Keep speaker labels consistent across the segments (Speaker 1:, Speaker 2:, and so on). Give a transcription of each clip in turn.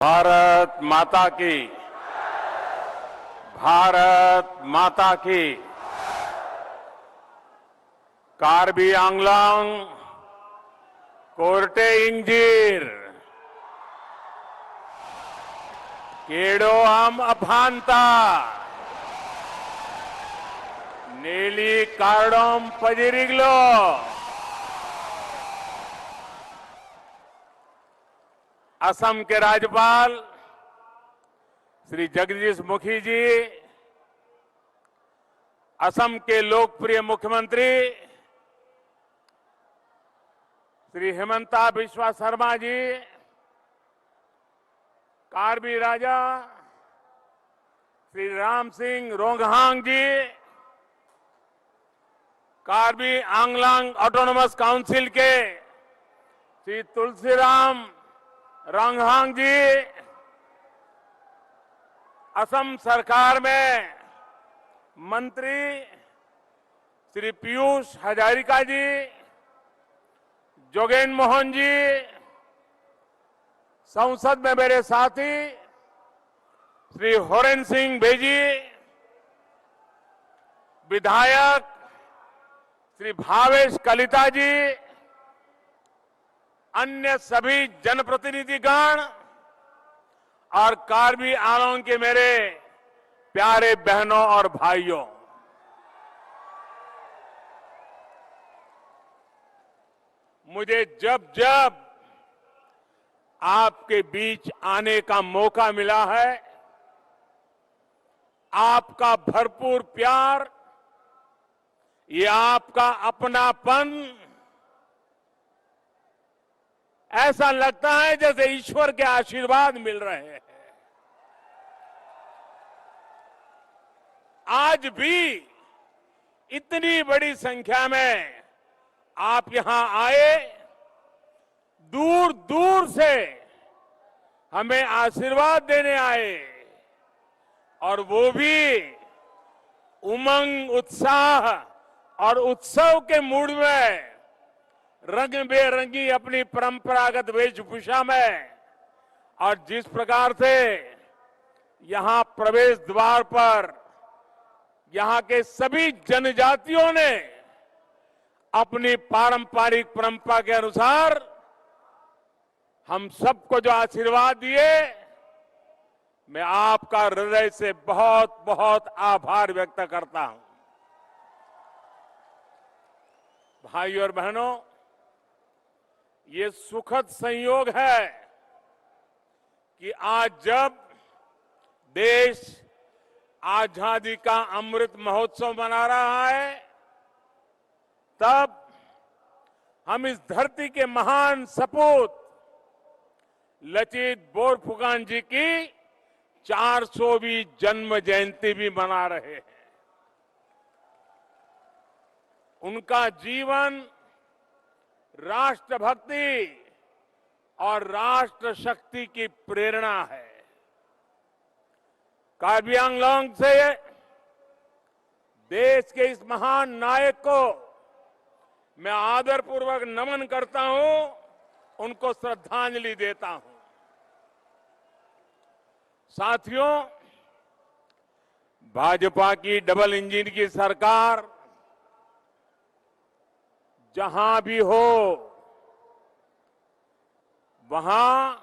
Speaker 1: भारत माता की, भारत माता की। कार्बी आंगलोंग कोर्टे इंजीर केड़ो आम अभांता नीली कार्डोम पजिरिगलो। असम के राज्यपाल श्री जगदीश मुखी जी, असम के लोकप्रिय मुख्यमंत्री श्री हिमंता बिस्वा शर्मा जी, कार्बी राजा श्री राम सिंह रोंगहांग जी, कार्बी आंगलांग ऑटोनोमस काउंसिल के श्री तुलसीराम रोंगहांग जी, असम सरकार में मंत्री श्री पीयूष हजारिका जी, जोगेन मोहन जी, संसद में मेरे साथी श्री होरेन सिंह भेजी, विधायक श्री भावेश कलिता जी, अन्य सभी जनप्रतिनिधिगण और कार्बी आंगलोंग के मेरे प्यारे बहनों और भाइयों, मुझे जब जब आपके बीच आने का मौका मिला है, आपका भरपूर प्यार, ये आपका अपनापन, ऐसा लगता है जैसे ईश्वर के आशीर्वाद मिल रहे हैं। आज भी इतनी बड़ी संख्या में आप यहां आए, दूर दूर से हमें आशीर्वाद देने आए, और वो भी उमंग, उत्साह और उत्सव के मूड में, रंग बेरंगी अपनी परंपरागत वेशभूषा में। और जिस प्रकार से यहां प्रवेश द्वार पर यहां के सभी जनजातियों ने अपनी पारंपरिक परंपरा के अनुसार हम सबको जो आशीर्वाद दिए, मैं आपका हृदय से बहुत बहुत आभार व्यक्त करता हूं। भाइयों और बहनों, ये सुखद संयोग है कि आज जब देश आजादी का अमृत महोत्सव मना रहा है, तब हम इस धरती के महान सपूत लचित बोरफुकन जी की 400वीं जन्म जयंती भी मना रहे हैं। उनका जीवन राष्ट्रभक्ति और राष्ट्र शक्ति की प्रेरणा है। कार्बी आंगलोंग से देश के इस महान नायक को मैं आदरपूर्वक नमन करता हूं, उनको श्रद्धांजलि देता हूं। साथियों, भाजपा की डबल इंजन की सरकार जहां भी हो, वहां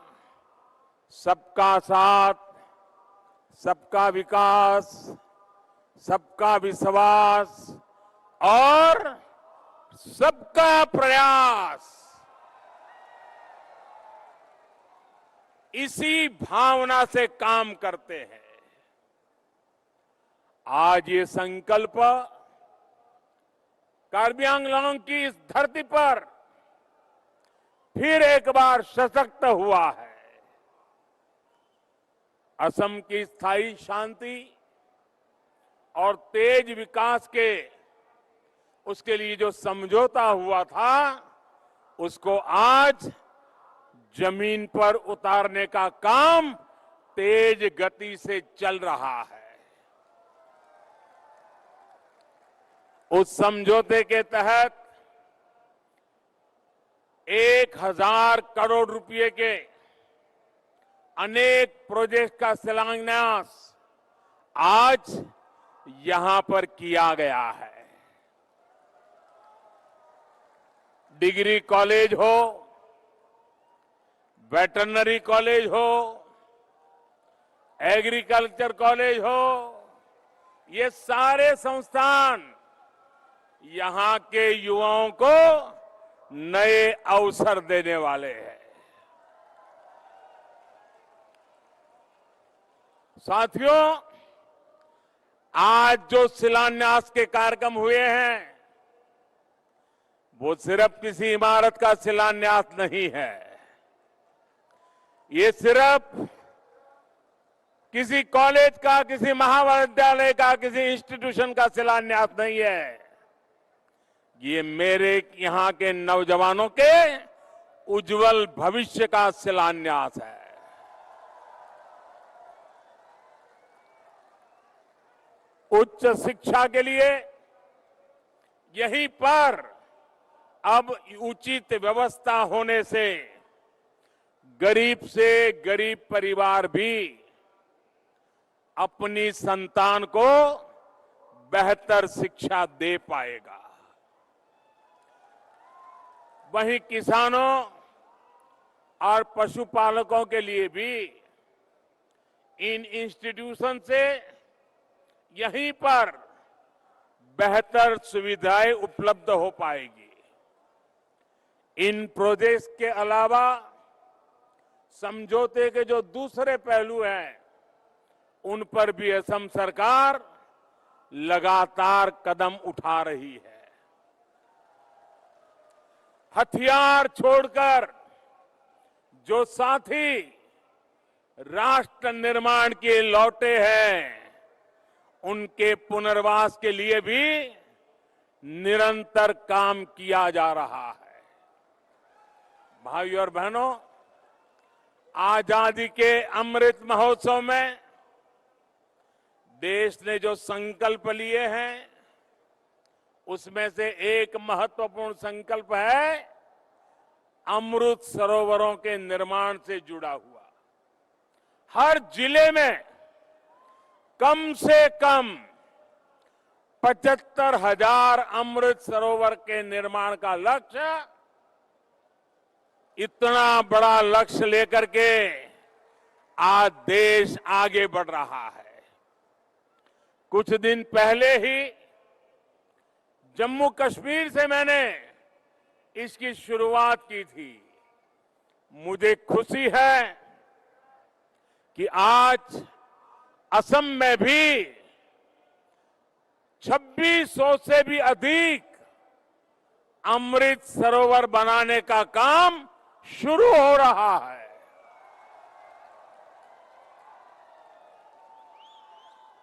Speaker 1: सबका साथ, सबका विकास, सबका विश्वास और सबका प्रयास, इसी भावना से काम करते हैं। आज ये संकल्प कार्बी आंगलोंग की इस धरती पर फिर एक बार सशक्त हुआ है। असम की स्थायी शांति और तेज विकास के उसके लिए जो समझौता हुआ था, उसको आज जमीन पर उतारने का काम तेज गति से चल रहा है। उस समझौते के तहत 1000 करोड़ रुपए के अनेक प्रोजेक्ट का शिलान्यास आज यहां पर किया गया है। डिग्री कॉलेज हो, वेटरनरी कॉलेज हो, एग्रीकल्चर कॉलेज हो, ये सारे संस्थान यहां के युवाओं को नए अवसर देने वाले हैं। साथियों, आज जो शिलान्यास के कार्यक्रम हुए हैं वो सिर्फ किसी इमारत का शिलान्यास नहीं है। ये सिर्फ किसी कॉलेज का, किसी महाविद्यालय का, किसी इंस्टीट्यूशन का शिलान्यास नहीं है। ये मेरे यहां के नौजवानों के उज्जवल भविष्य का शिलान्यास है। उच्च शिक्षा के लिए यहीं पर अब उचित व्यवस्था होने से गरीब से गरीब परिवार भी अपनी संतान को बेहतर शिक्षा दे पाएगा। वहीं किसानों और पशुपालकों के लिए भी इन इंस्टीट्यूशन से यहीं पर बेहतर सुविधाएं उपलब्ध हो पाएगी। इन प्रोजेक्ट्स के अलावा समझौते के जो दूसरे पहलू हैं उन पर भी असम सरकार लगातार कदम उठा रही है। हथियार छोड़कर जो साथी राष्ट्र निर्माण के लौटे हैं उनके पुनर्वास के लिए भी निरंतर काम किया जा रहा है। भाइयों और बहनों, आजादी के अमृत महोत्सव में देश ने जो संकल्प लिए हैं उसमें से एक महत्वपूर्ण संकल्प है अमृत सरोवरों के निर्माण से जुड़ा हुआ। हर जिले में कम से कम 75,000 अमृत सरोवर के निर्माण का लक्ष्य, इतना बड़ा लक्ष्य लेकर के आज देश आगे बढ़ रहा है। कुछ दिन पहले ही जम्मू कश्मीर से मैंने इसकी शुरुआत की थी। मुझे खुशी है कि आज असम में भी 2600 से भी अधिक अमृत सरोवर बनाने का काम शुरू हो रहा है।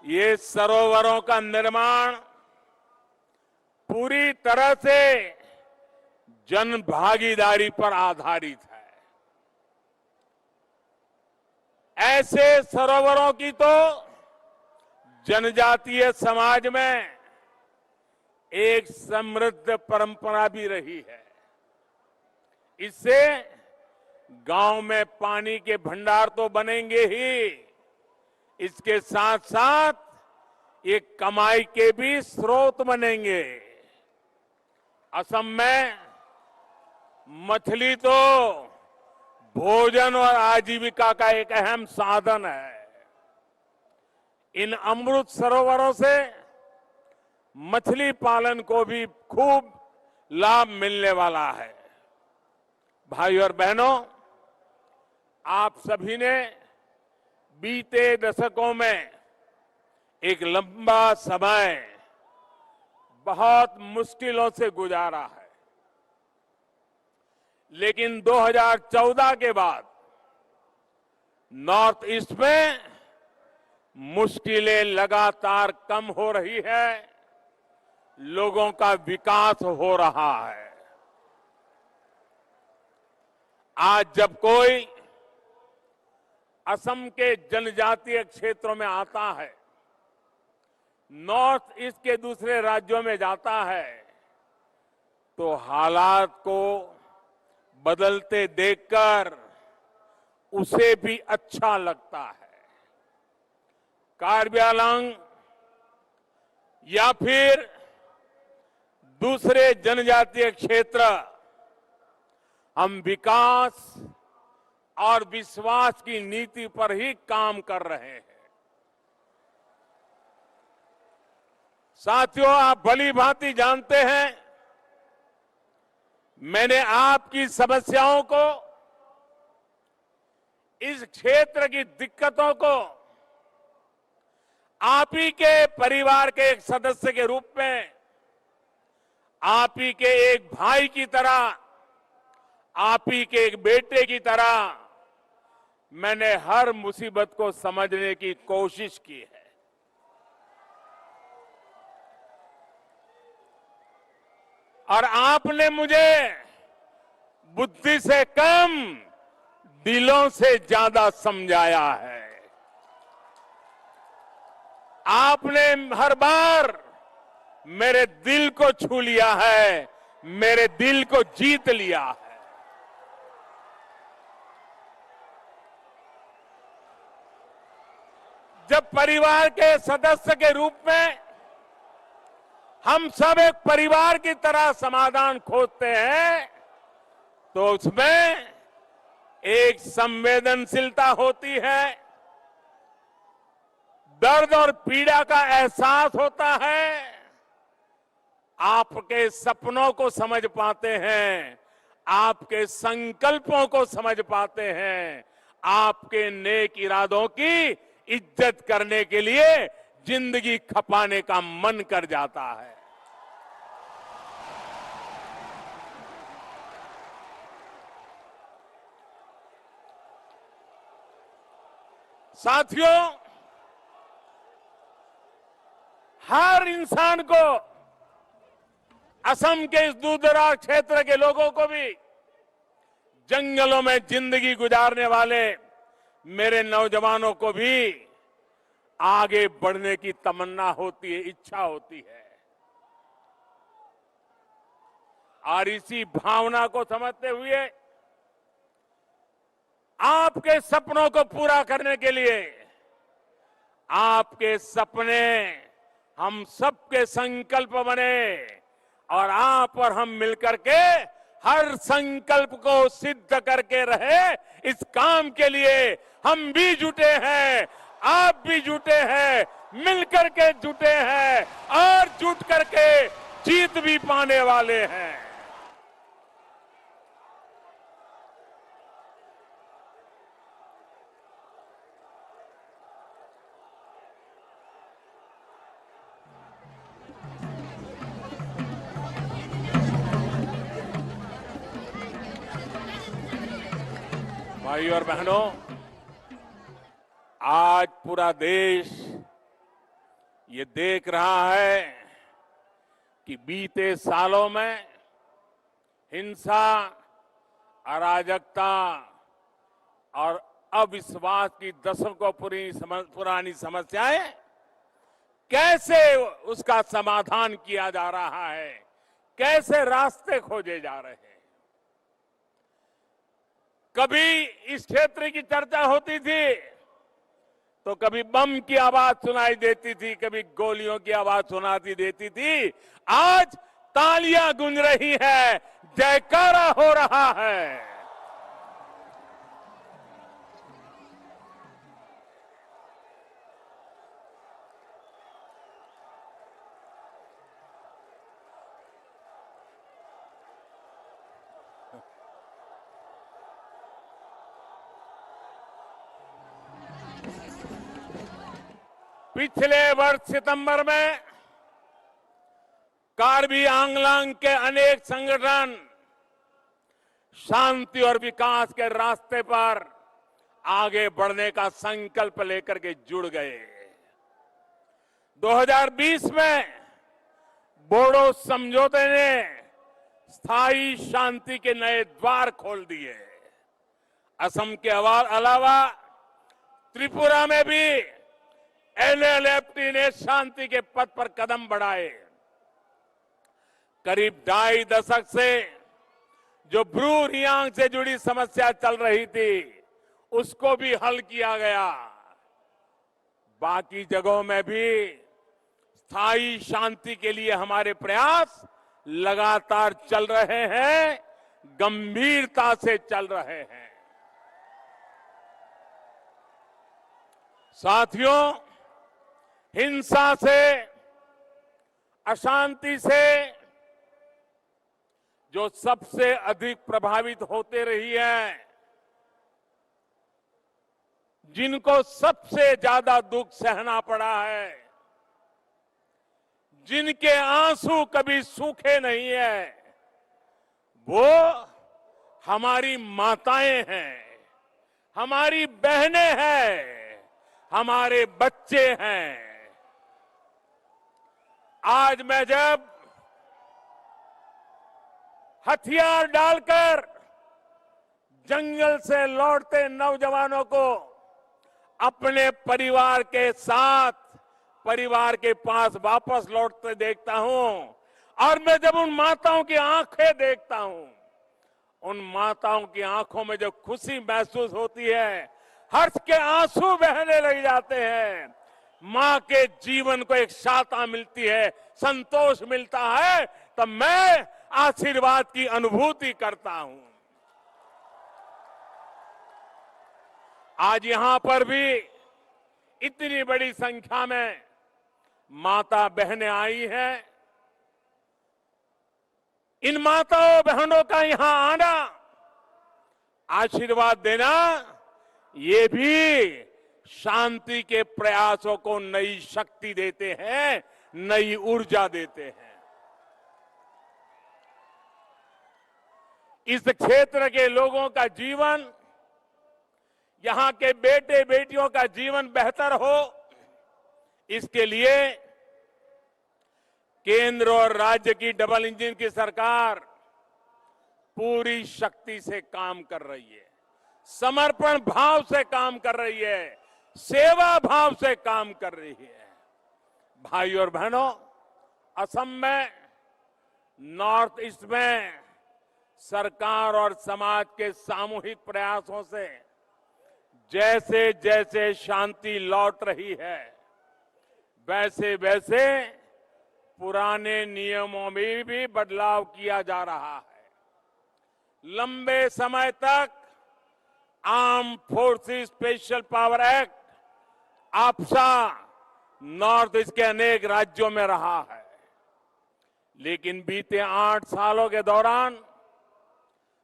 Speaker 1: ये सरोवरों का निर्माण पूरी तरह से जन भागीदारी पर आधारित है। ऐसे सरोवरों की तो जनजातीय समाज में एक समृद्ध परंपरा भी रही है। इससे गांव में पानी के भंडार तो बनेंगे ही, इसके साथ साथ ये कमाई के भी स्रोत बनेंगे। असम में मछली तो भोजन और आजीविका का एक अहम साधन है। इन अमृत सरोवरों से मछली पालन को भी खूब लाभ मिलने वाला है। भाइयों और बहनों, आप सभी ने बीते दशकों में एक लंबा समय बहुत मुश्किलों से गुजारा है, लेकिन 2014 के बाद नॉर्थ ईस्ट में मुश्किलें लगातार कम हो रही है, लोगों का विकास हो रहा है। आज जब कोई असम के जनजातीय क्षेत्रों में आता है, नॉर्थ ईस्ट के दूसरे राज्यों में जाता है, तो हालात को बदलते देखकर उसे भी अच्छा लगता है। कार्बी आंगलांग या फिर दूसरे जनजातीय क्षेत्र, हम विकास और विश्वास की नीति पर ही काम कर रहे हैं। साथियों, आप भली भांति जानते हैं, मैंने आपकी समस्याओं को, इस क्षेत्र की दिक्कतों को आप ही के परिवार के एक सदस्य के रूप में, आप ही के एक भाई की तरह, आप ही के एक बेटे की तरह मैंने हर मुसीबत को समझने की कोशिश की है। और आपने मुझे बुद्धि से कम दिलों से ज्यादा समझाया है। आपने हर बार मेरे दिल को छू लिया है, मेरे दिल को जीत लिया है। जब परिवार के सदस्य के रूप में हम सब एक परिवार की तरह समाधान खोजते हैं, तो उसमें एक संवेदनशीलता होती है, दर्द और पीड़ा का एहसास होता है, आपके सपनों को समझ पाते हैं, आपके संकल्पों को समझ पाते हैं, आपके नेक इरादों की इज्जत करने के लिए जिंदगी खपाने का मन कर जाता है। साथियों, हर इंसान को, असम के इस दूरदराज क्षेत्र के लोगों को भी, जंगलों में जिंदगी गुजारने वाले मेरे नौजवानों को भी आगे बढ़ने की तमन्ना होती है, इच्छा होती है। और इसी भावना को समझते हुए आपके सपनों को पूरा करने के लिए, आपके सपने हम सबके संकल्प बने और आप और हम मिलकर के हर संकल्प को सिद्ध करके रहे, इस काम के लिए हम भी जुटे हैं, आप भी जुटे हैं, मिलकर के जुटे हैं और जुट करके जीत भी पाने वाले हैं। भाइयों और बहनों, आज पूरा देश ये देख रहा है कि बीते सालों में हिंसा, अराजकता और अविश्वास की दशकों पुरानी समस्याएं कैसे उसका समाधान किया जा रहा है, कैसे रास्ते खोजे जा रहे हैं। कभी इस क्षेत्र की चर्चा होती थी तो कभी बम की आवाज सुनाई देती थी, कभी गोलियों की आवाज सुनाती देती थी। आज तालियां गूंज रही है, जयकारा हो रहा है। पिछले वर्ष सितंबर में कार्बी आंगलांग के अनेक संगठन शांति और विकास के रास्ते पर आगे बढ़ने का संकल्प लेकर के जुड़ गए। 2020 में बोडो समझौते ने स्थायी शांति के नए द्वार खोल दिए। असम के अलावा त्रिपुरा में भी एलएलएफटी ने शांति के पथ पर कदम बढ़ाए। करीब 2.5 दशक से जो ब्रू रियांग से जुड़ी समस्या चल रही थी, उसको भी हल किया गया। बाकी जगहों में भी स्थायी शांति के लिए हमारे प्रयास लगातार चल रहे हैं, गंभीरता से चल रहे हैं। साथियों, हिंसा से, अशांति से जो सबसे अधिक प्रभावित होते रही है, जिनको सबसे ज्यादा दुख सहना पड़ा है, जिनके आंसू कभी सूखे नहीं है, वो हमारी माताएं हैं, हमारी बहनें हैं, हमारे बच्चे हैं। आज मैं जब हथियार डालकर जंगल से लौटते नौजवानों को अपने परिवार के साथ, परिवार के पास वापस लौटते देखता हूं, और मैं जब उन माताओं की आंखें देखता हूं, उन माताओं की आंखों में जो खुशी महसूस होती है, हर्ष के आंसू बहने लग जाते हैं। मां के जीवन को एक शांति मिलती है, संतोष मिलता है, तब मैं आशीर्वाद की अनुभूति करता हूं। आज यहां पर भी इतनी बड़ी संख्या में माता बहनें आई हैं। इन माताओं बहनों का यहां आना, आशीर्वाद देना, ये भी शांति के प्रयासों को नई शक्ति देते हैं, नई ऊर्जा देते हैं। इस क्षेत्र के लोगों का जीवन, यहां के बेटे बेटियों का जीवन बेहतर हो, इसके लिए केंद्र और राज्य की डबल इंजन की सरकार पूरी शक्ति से काम कर रही है, समर्पण भाव से काम कर रही है, सेवा भाव से काम कर रही है। भाई और बहनों, असम में, नॉर्थ ईस्ट में सरकार और समाज के सामूहिक प्रयासों से जैसे जैसे शांति लौट रही है, वैसे वैसे पुराने नियमों में भी बदलाव किया जा रहा है। लंबे समय तक armed forces special power act, AFSPA, north east के अनेक राज्यों में रहा है, लेकिन बीते 8 सालों के दौरान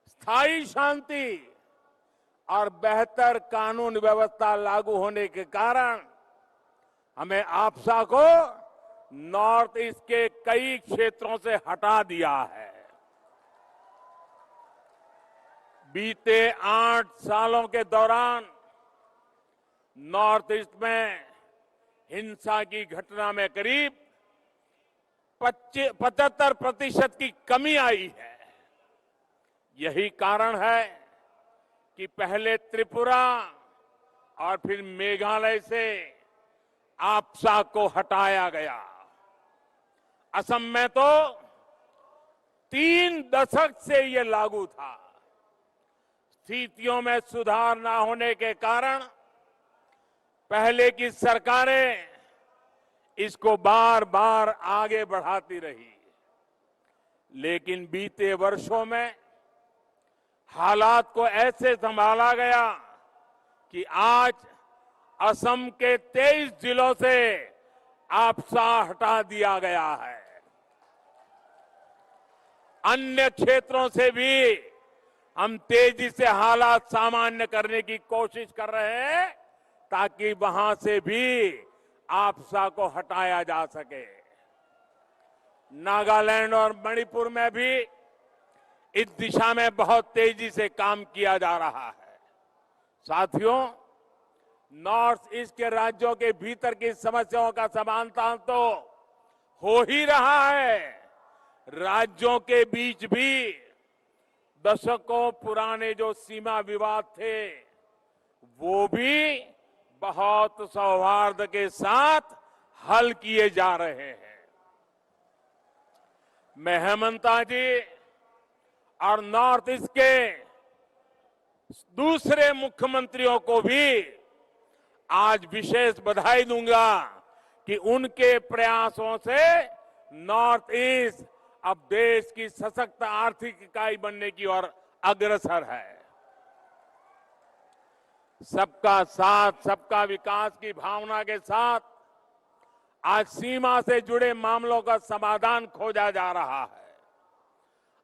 Speaker 1: स्थायी शांति और बेहतर कानून व्यवस्था लागू होने के कारण हमें आप्सा को नॉर्थ ईस्ट के कई क्षेत्रों से हटा दिया है। बीते 8 सालों के दौरान नॉर्थ ईस्ट में हिंसा की घटना में करीब 75% की कमी आई है। यही कारण है कि पहले त्रिपुरा और फिर मेघालय से आप्सा को हटाया गया। असम में तो 3 दशक से ये लागू था। स्थितियों में सुधार न होने के कारण पहले की सरकारें इसको बार बार आगे बढ़ाती रही, लेकिन बीते वर्षों में हालात को ऐसे संभाला गया कि आज असम के 23 जिलों से आप्सा हटा दिया गया है। अन्य क्षेत्रों से भी हम तेजी से हालात सामान्य करने की कोशिश कर रहे हैं, ताकि वहां से भी आप्सा को हटाया जा सके। नागालैंड और मणिपुर में भी इस दिशा में बहुत तेजी से काम किया जा रहा है। साथियों, नॉर्थ ईस्ट के राज्यों के भीतर की समस्याओं का समाधान तो हो ही रहा है, राज्यों के बीच भी दशकों पुराने जो सीमा विवाद थे, वो भी बहुत सौहार्द के साथ हल किए जा रहे हैं। मैं हेमंता जी और नॉर्थ ईस्ट के दूसरे मुख्यमंत्रियों को भी आज विशेष बधाई दूंगा कि उनके प्रयासों से नॉर्थ ईस्ट अब देश की सशक्त आर्थिक इकाई बनने की ओर अग्रसर है। सबका साथ सबका विकास की भावना के साथ आज सीमा से जुड़े मामलों का समाधान खोजा जा रहा है।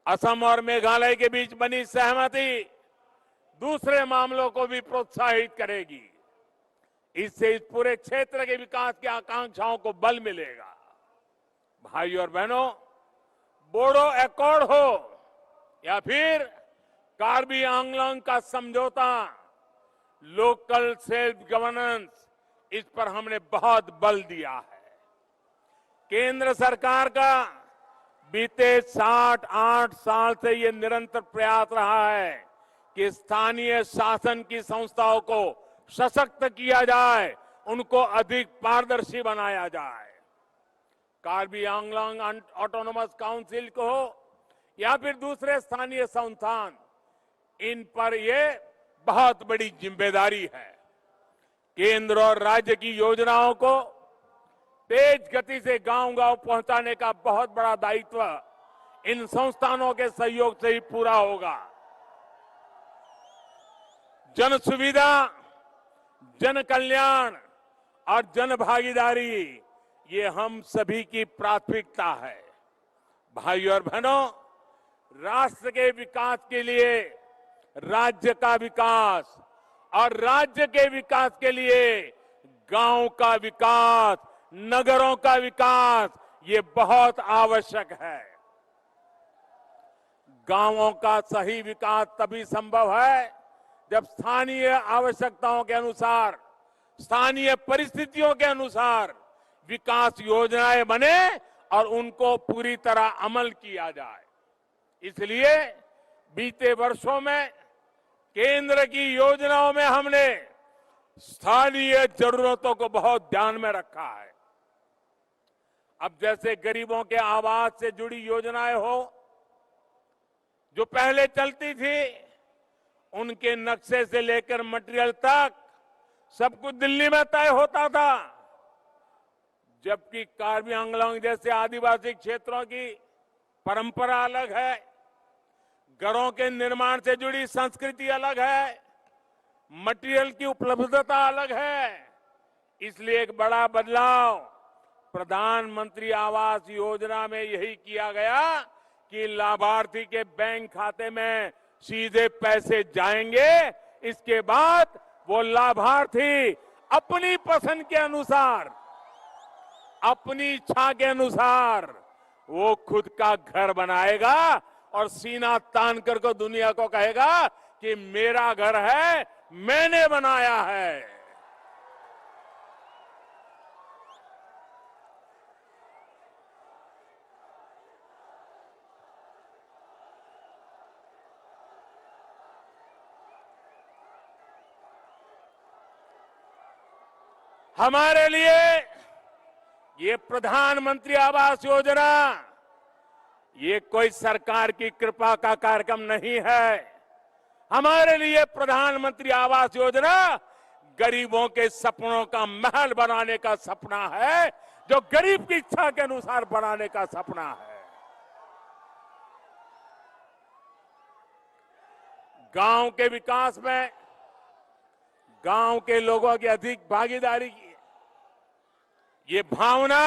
Speaker 1: असम और मेघालय के बीच बनी सहमति दूसरे मामलों को भी प्रोत्साहित करेगी। इससे इस पूरे क्षेत्र के विकास की आकांक्षाओं को बल मिलेगा। भाइयों और बहनों, बोडो एकॉर्ड हो या फिर कार्बी आंगलोंग का समझौता, लोकल सेल्फ गवर्नेंस, इस पर हमने बहुत बल दिया है। केंद्र सरकार का बीते 7-8 साल से ये निरंतर प्रयास रहा है कि स्थानीय शासन की संस्थाओं को सशक्त किया जाए, उनको अधिक पारदर्शी बनाया जाए। कार्बी आंगलोंग ऑटोनोमस काउंसिल को हो या फिर दूसरे स्थानीय संस्थान, इन पर ये बहुत बड़ी जिम्मेदारी है। केंद्र और राज्य की योजनाओं को तेज गति से गांव-गांव पहुंचाने का बहुत बड़ा दायित्व इन संस्थानों के सहयोग से ही पूरा होगा। जन सुविधा, जन कल्याण और जन भागीदारी, ये हम सभी की प्राथमिकता है। भाइयों और बहनों, राष्ट्र के विकास के लिए राज्य का विकास और राज्य के विकास के लिए गांव का विकास, नगरों का विकास, ये बहुत आवश्यक है। गांवों का सही विकास तभी संभव है जब स्थानीय आवश्यकताओं के अनुसार, स्थानीय परिस्थितियों के अनुसार विकास योजनाएं बने और उनको पूरी तरह अमल किया जाए। इसलिए बीते वर्षों में केंद्र की योजनाओं में हमने स्थानीय जरूरतों को बहुत ध्यान में रखा है। अब जैसे गरीबों के आवास से जुड़ी योजनाएं हो, जो पहले चलती थी, उनके नक्शे से लेकर मटेरियल तक सब कुछ दिल्ली में तय होता था। जबकि कार्बी आंगलोंग जैसे आदिवासी क्षेत्रों की परंपरा अलग है, घरों के निर्माण से जुड़ी संस्कृति अलग है, मटेरियल की उपलब्धता अलग है। इसलिए एक बड़ा बदलाव प्रधानमंत्री आवास योजना में यही किया गया कि लाभार्थी के बैंक खाते में सीधे पैसे जाएंगे। इसके बाद वो लाभार्थी अपनी पसंद के अनुसार, अपनी इच्छा के अनुसार वो खुद का घर बनाएगा और सीना तान कर को दुनिया को कहेगा कि मेरा घर है, मैंने बनाया है। हमारे लिए ये प्रधानमंत्री आवास योजना ये कोई सरकार की कृपा का कार्यक्रम नहीं है। हमारे लिए प्रधानमंत्री आवास योजना गरीबों के सपनों का महल बनाने का सपना है, जो गरीब की इच्छा के अनुसार बनाने का सपना है। गांव के विकास में गांव के लोगों की अधिक भागीदारी की ये भावना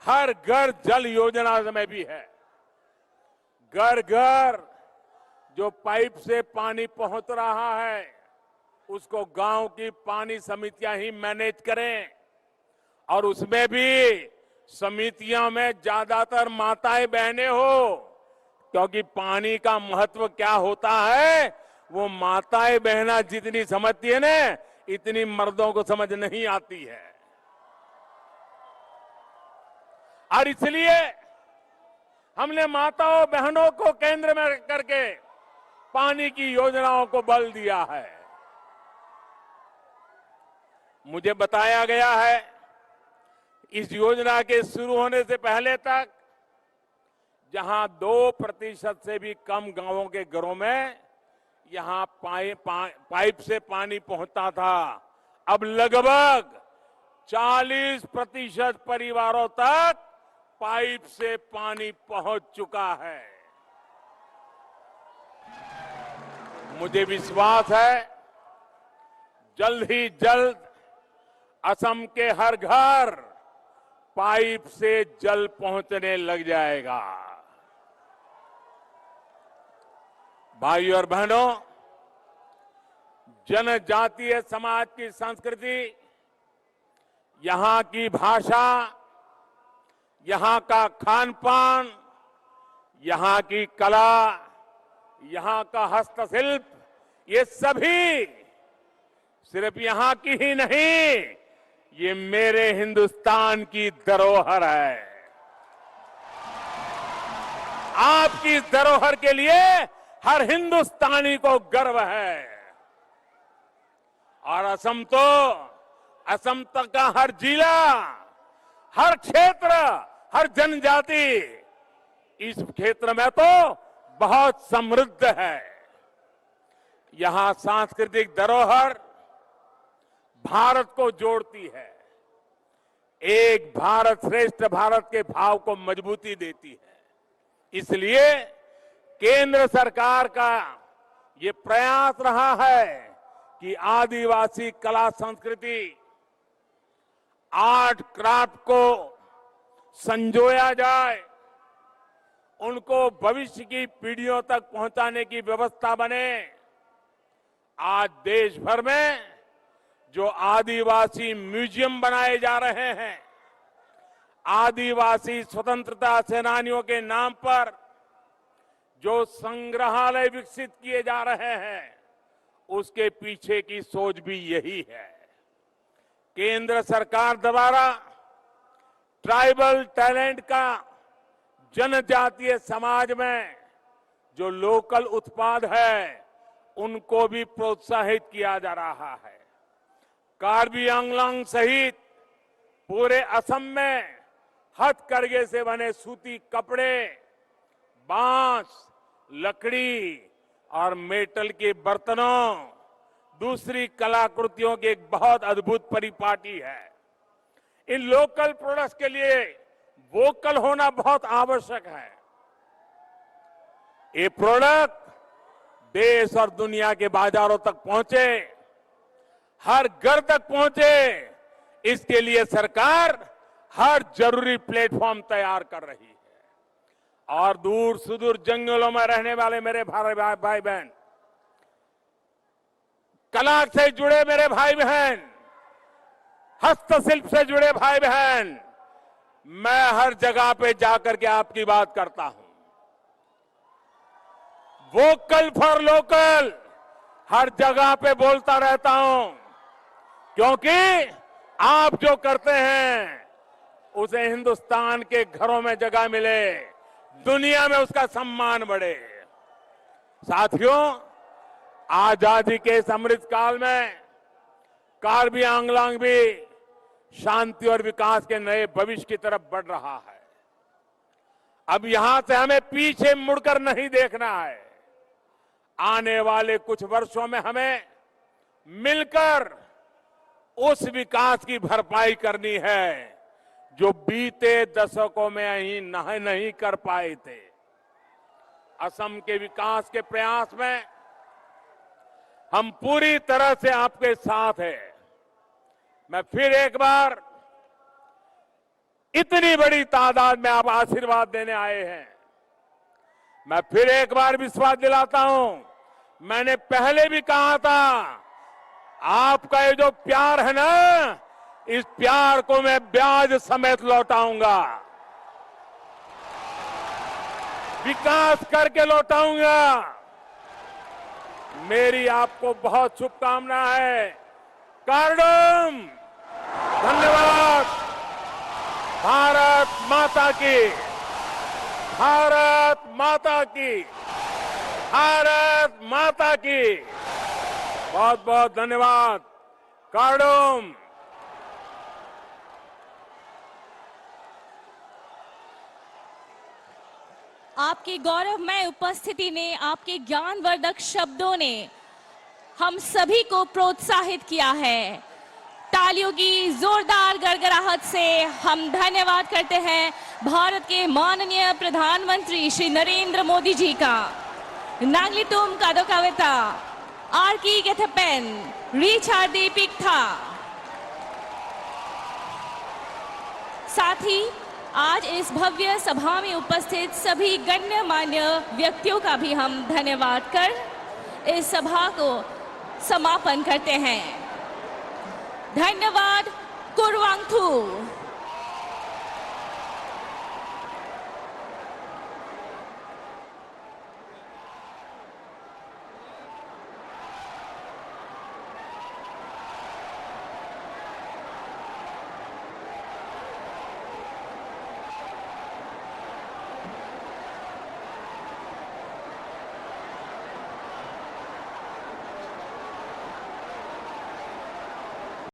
Speaker 1: हर घर जल योजना में भी है। घर घर जो पाइप से पानी पहुंच रहा है, उसको गांव की पानी समितियां ही मैनेज करें, और उसमें भी समितियों में ज्यादातर माताएं बहनें हो, क्योंकि पानी का महत्व क्या होता है वो माताएं बहना जितनी समझती है ना, इतनी मर्दों को समझ नहीं आती है। और इसलिए हमने माताओं बहनों को केंद्र में करके पानी की योजनाओं को बल दिया है। मुझे बताया गया है इस योजना के शुरू होने से पहले तक जहां 2% से भी कम गांवों के घरों में यहां पाइप से पानी पहुंचता था, अब लगभग 40% परिवारों तक पाइप से पानी पहुंच चुका है। मुझे विश्वास है जल्द ही जल्द असम के हर घर पाइप से जल पहुंचने लग जाएगा। भाइयों और बहनों, जनजातीय समाज की संस्कृति, यहां की भाषा, यहां का खान पान, यहां की कला, यहां का हस्तशिल्प, ये सभी सिर्फ यहां की ही नहीं, ये मेरे हिंदुस्तान की धरोहर है। आपकी इस धरोहर के लिए हर हिंदुस्तानी को गर्व है। और असम तक का हर जिला, हर क्षेत्र, हर जनजाति इस क्षेत्र में तो बहुत समृद्ध है। यहां सांस्कृतिक धरोहर भारत को जोड़ती है, एक भारत श्रेष्ठ भारत के भाव को मजबूती देती है। इसलिए केंद्र सरकार का ये प्रयास रहा है कि आदिवासी कला संस्कृति, आर्ट क्राफ्ट को संजोया जाए, उनको भविष्य की पीढ़ियों तक पहुंचाने की व्यवस्था बने। आज देश भर में जो आदिवासी म्यूजियम बनाए जा रहे हैं, आदिवासी स्वतंत्रता सेनानियों के नाम पर जो संग्रहालय विकसित किए जा रहे हैं, उसके पीछे की सोच भी यही है। केंद्र सरकार द्वारा ट्राइबल टैलेंट का जनजातीय समाज में जो लोकल उत्पाद है, उनको भी प्रोत्साहित किया जा रहा है। कार्बी आंगलांग सहित पूरे असम में हथकरघे से बने सूती कपड़े, बांस, लकड़ी और मेटल के बर्तनों, दूसरी कलाकृतियों की एक बहुत अद्भुत परिपाटी है। इन लोकल प्रोडक्ट्स के लिए वोकल होना बहुत आवश्यक है। ये प्रोडक्ट देश और दुनिया के बाजारों तक पहुंचे, हर घर तक पहुंचे, इसके लिए सरकार हर जरूरी प्लेटफॉर्म तैयार कर रही है। और दूर सुदूर जंगलों में रहने वाले मेरे भाई बहन, कला से जुड़े मेरे भाई बहन, हस्तशिल्प से जुड़े भाई बहन, मैं हर जगह पे जाकर के आपकी बात करता हूं। वोकल फॉर लोकल हर जगह पे बोलता रहता हूं, क्योंकि आप जो करते हैं उसे हिंदुस्तान के घरों में जगह मिले, दुनिया में उसका सम्मान बढ़े। साथियों, आजादी के इस अमृत काल में कार्बी आंगलांग भी शांति और विकास के नए भविष्य की तरफ बढ़ रहा है। अब यहां से हमें पीछे मुड़कर नहीं देखना है। आने वाले कुछ वर्षों में हमें मिलकर उस विकास की भरपाई करनी है जो बीते दशकों में ही नहीं कर पाए थे। असम के विकास के प्रयास में हम पूरी तरह से आपके साथ हैं। मैं फिर एक बार, इतनी बड़ी तादाद में आप आशीर्वाद देने आए हैं, मैं फिर एक बार विश्वास दिलाता हूं। मैंने पहले भी कहा था, आपका ये जो प्यार है ना, इस प्यार को मैं ब्याज समेत लौटाऊंगा, विकास करके लौटाऊंगा। मेरी आपको बहुत शुभकामना है। कार्डम, धन्यवाद। भारत माता की, भारत माता की, भारत माता की। बहुत बहुत धन्यवाद। कार्डम।
Speaker 2: आपकी गौरवमय उपस्थिति ने, आपके ज्ञानवर्धक शब्दों ने हम सभी को प्रोत्साहित किया है। तालियों की जोरदार गड़गड़ाहट से हम धन्यवाद करते हैं भारत के माननीय प्रधानमंत्री श्री नरेंद्र मोदी जी का। नांगलितुम कादोकावेता आरकी गेथपेन रिचार्डी पिक्था। साथ ही आज इस भव्य सभा में उपस्थित सभी गण्यमान्य व्यक्तियों का भी हम धन्यवाद कर इस सभा को समापन करते हैं। धन्यवाद। कुर्वांथू।